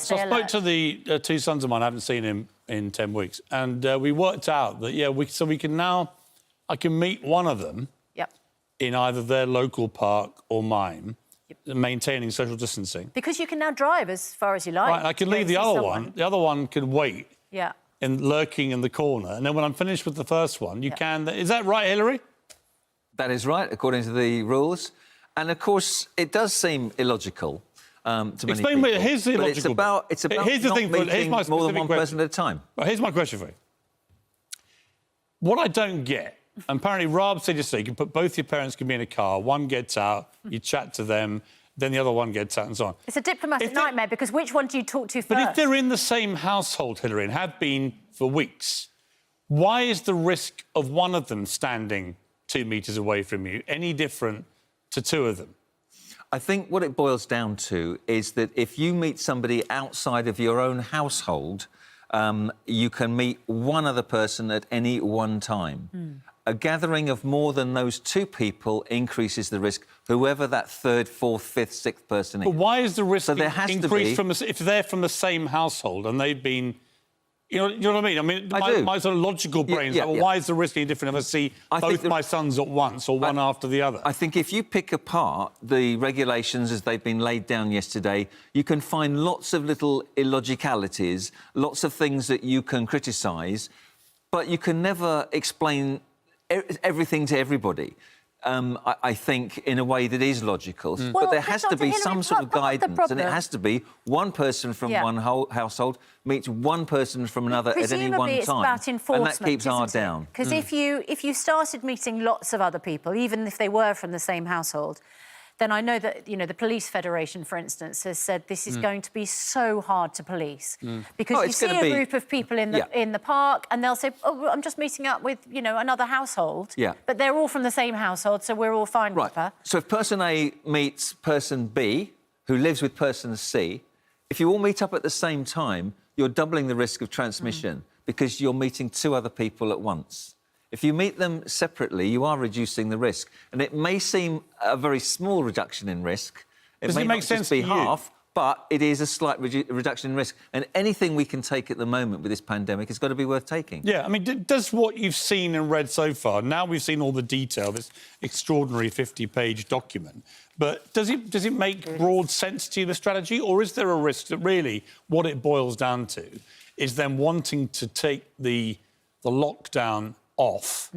So I spoke to the two sons of mine. I haven't seen in 10 weeks. And we worked out that, I can meet one of them in either their local park or mine, maintaining social distancing. Because you can now drive as far as you like. Right, I can leave the other one. The other one can wait. Yeah. Lurking in the corner. And then when I'm finished with the first one, you can... Is that right, Hilary? That is right, according to the rules. And, of course, it does seem illogical to many people. Here's the illogical it's about not meeting more than one person at a time. Right, here's my question for you. What I don't get... And apparently, Rob said yesterday, you can put both your parents can be in a car. One gets out, you chat to them, then the other one gets out, and so on. It's a diplomatic nightmare because which one do you talk to first? But if they're in the same household, Hilary, and have been for weeks, why is the risk of one of them standing 2 metres away from you any different to two of them? I think what it boils down to is that if you meet somebody outside of your own household, you can meet one other person at any one time. A gathering of more than those two people increases the risk, whoever that third, fourth, fifth, sixth person is. But why is the risk increased be... if they're from the same household and they've been... You know what I mean? I mean, my sort of logical brain's why is the risk any different if I see both my sons at once or one after the other? I think if you pick apart the regulations as they've been laid down yesterday, you can find lots of little illogicalities, lots of things that you can criticise, but you can never explain everything to everyday. I think, in a way that is logical. But there has to be some sort of guidance, and it has to be one person from one household meets one person from another at any one time. It's about enforcement, and that keeps R down. Because if you started meeting lots of other people, even if they were from the same household, then I know that, the Police Federation, for instance, has said this is going to be so hard to police. Because you see a group of people in the park and they'll say, oh, I'm just meeting up with, another household. But they're all from the same household, so we're all fine with her. So if person A meets person B, who lives with person C, if you all meet up at the same time, you're doubling the risk of transmission because you're meeting two other people at once. If you meet them separately, you are reducing the risk. And it may seem a very small reduction in risk. It may not just be half, but it is a slight reduction in risk. And anything we can take at the moment with this pandemic has got to be worth taking. Yeah, I mean, does what you've seen and read so far, now we've seen all the detail, this extraordinary 50-page document, but does it make broad sense to you, the strategy, or is there a risk that really what it boils down to is them wanting to take the lockdown off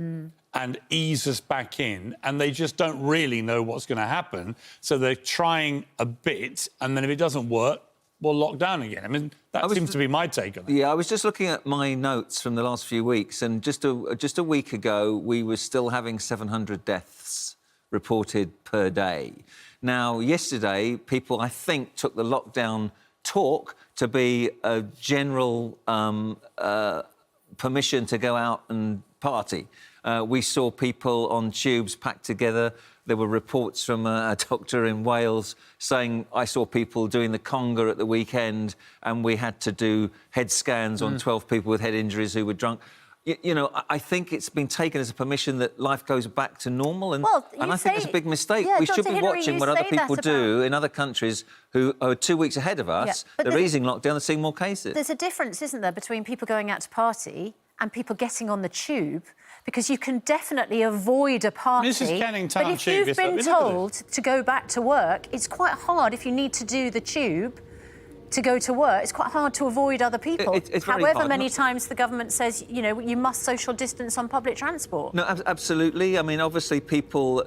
and ease us back in, and they just don't really know what's going to happen, so they're trying a bit, and then if it doesn't work, we'll lock down again. I mean, that seems to be my take on it. Yeah, I was just looking at my notes from the last few weeks, and just a week ago, we were still having 700 deaths reported per day. Now, yesterday, people, I think, took the lockdown talk to be a general permission to go out and party. We saw people on tubes packed together. There were reports from a doctor in Wales saying, I saw people doing the conga at the weekend and we had to do head scans on 12 people with head injuries who were drunk. I think it's been taken as a permission that life goes back to normal, and I think it's a big mistake. We should be watching what other people do in other countries who are 2 weeks ahead of us. They're easing lockdown, they're seeing more cases. There's a difference, isn't there, between people going out to party and people getting on the tube, because you can definitely avoid a party. This is Canning Town but if tube, you've been told to go back to work, it's quite hard if you need to do the tube to go to work. It's quite hard to avoid other people. It's very However hard. many times the government says, you must social distance on public transport. No, absolutely. I mean, obviously,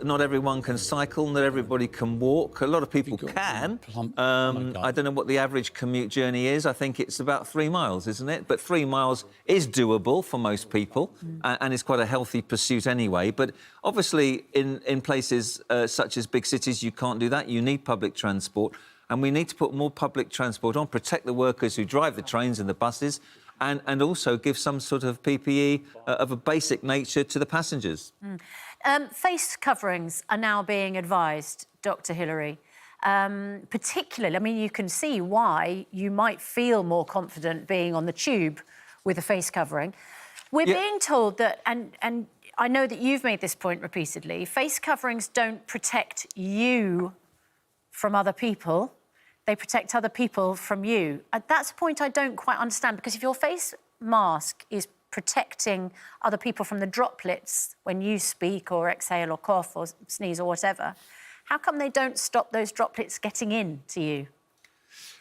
not everyone can cycle, not everybody can walk. A lot of people can. I don't know what the average commute journey is. I think it's about 3 miles, isn't it? But 3 miles is doable for most people, and it's quite a healthy pursuit anyway. But obviously, in places such as big cities, you can't do that. You need public transport. And we need to put more public transport on, protect the workers who drive the trains and the buses, and also give some sort of PPE of a basic nature to the passengers. Face coverings are now being advised, Dr. Hilary. Particularly, I mean, you can see why you might feel more confident being on the tube with a face covering. We're being told that, and I know that you've made this point repeatedly, face coverings don't protect you from other people. they protect other people from you. That's a point I don't quite understand, because if your face mask is protecting other people from the droplets when you speak or exhale or cough or sneeze or whatever, how come they don't stop those droplets getting in to you?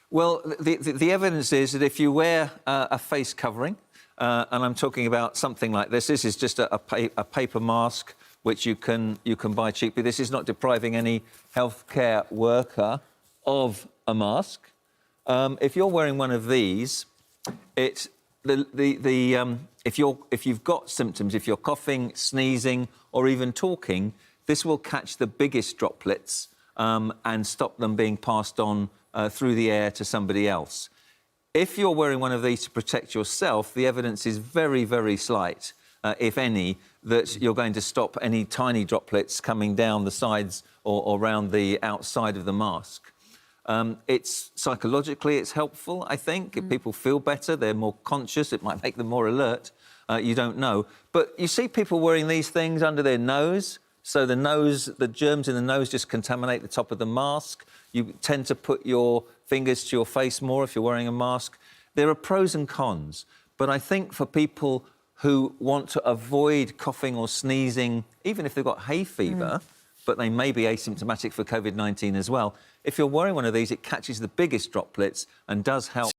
Well, the evidence is that if you wear a face covering, and I'm talking about something like this is just a paper mask which you can buy cheaply. This is not depriving any healthcare worker of a mask. If you're wearing one of these, if you've got symptoms, if you're coughing, sneezing, or even talking, this will catch the biggest droplets and stop them being passed on through the air to somebody else. If you're wearing one of these to protect yourself, the evidence is very, very slight, if any, that you're going to stop any tiny droplets coming down the sides or around the outside of the mask. It's psychologically, it's helpful, I think. If people feel better, they're more conscious, it might make them more alert. You don't know. But you see people wearing these things under their nose, so the germs in the nose just contaminate the top of the mask. You tend to put your fingers to your face more if you're wearing a mask. There are pros and cons, but I think for people who want to avoid coughing or sneezing, even if they've got hay fever, but they may be asymptomatic for COVID-19 as well, if you're wearing one of these, it catches the biggest droplets and does help